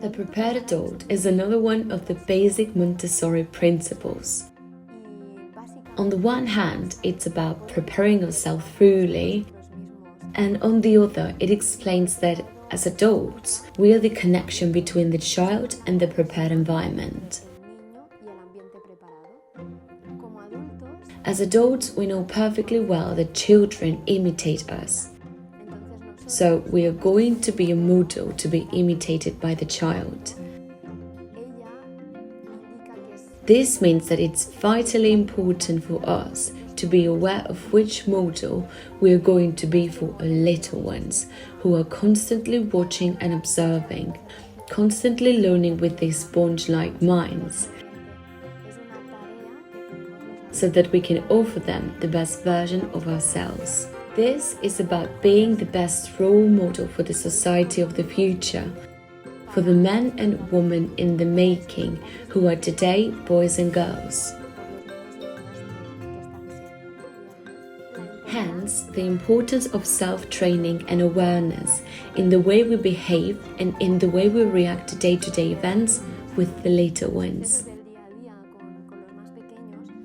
The prepared adult is another one of the basic Montessori principles. On the one hand, it's about preparing ourselves thoroughly, and on the other, it explains that as adults, we are the connection between the child and the prepared environment. As adults, we know perfectly well that children imitate us. So we are going to be a model to be imitated by the child. This means that it's vitally important for us to be aware of which model we are going to be for our little ones, who are constantly watching and observing, constantly learning with their sponge-like minds, so that we can offer them the best version of ourselves. This is about being the best role model for the society of the future, for the men and women in the making who are today boys and girls. Hence, the importance of self-training and awareness in the way we behave and in the way we react to day-to-day events with the little ones.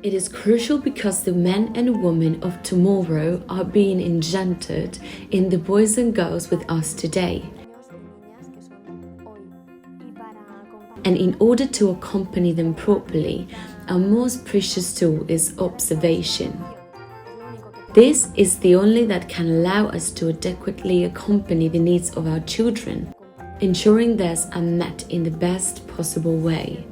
It is crucial because the men and women of tomorrow are being engendered in the boys and girls with us today. And in order to accompany them properly, our most precious tool is observation. This is the only that can allow us to adequately accompany the needs of our children, ensuring theirs are met in the best possible way.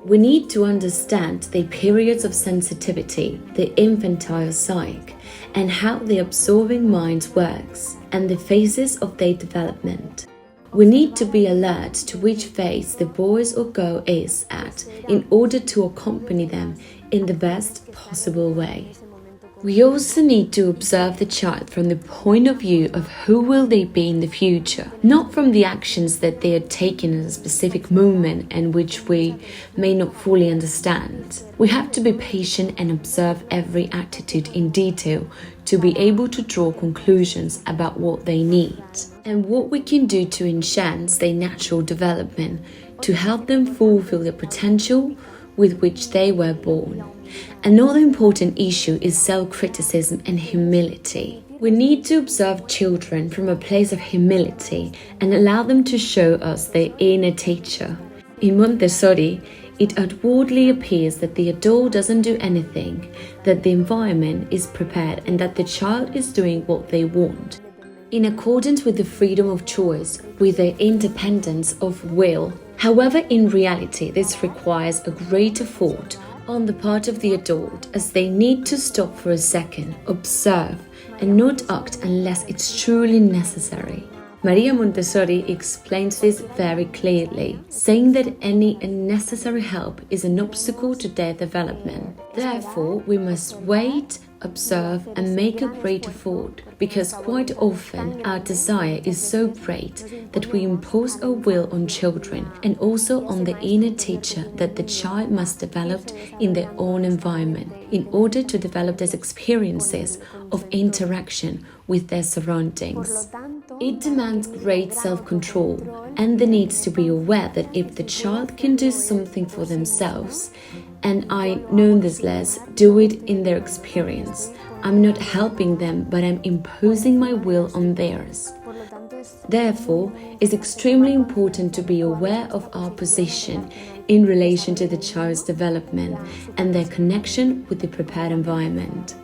We need to understand the periods of sensitivity, the infantile psyche, and how the absorbing mind works, and the phases of their development. We need to be alert to which phase the boy or girl is at in order to accompany them in the best possible way. We also need to observe the child from the point of view of who will they be in the future, not from the actions that they are taking in a specific moment and which we may not fully understand. We have to be patient and observe every attitude in detail to be able to draw conclusions about what they need and what we can do to enhance their natural development to help them fulfill the potential with which they were born. Another important issue is self-criticism and humility. We need to observe children from a place of humility and allow them to show us their inner teacher. In Montessori, it outwardly appears that the adult doesn't do anything, that the environment is prepared and that the child is doing what they want, in accordance with the freedom of choice, with their independence of will. However, in reality, this requires a great effort on the part of the adult, as they need to stop for a second, observe, and not act unless it's truly necessary. Maria Montessori explains this very clearly, saying that any unnecessary help is an obstacle to their development. Therefore, we must wait, observe, and make a great effort, because quite often our desire is so great that we impose our will on children and also on the inner teacher that the child must develop in their own environment in order to develop these experiences of interaction with their surroundings. It demands great self-control and the needs to be aware that if the child can do something for themselves, and I, nonetheless, do it in their experience, I'm not helping them, but I'm imposing my will on theirs. Therefore, it's extremely important to be aware of our position in relation to the child's development and their connection with the prepared environment.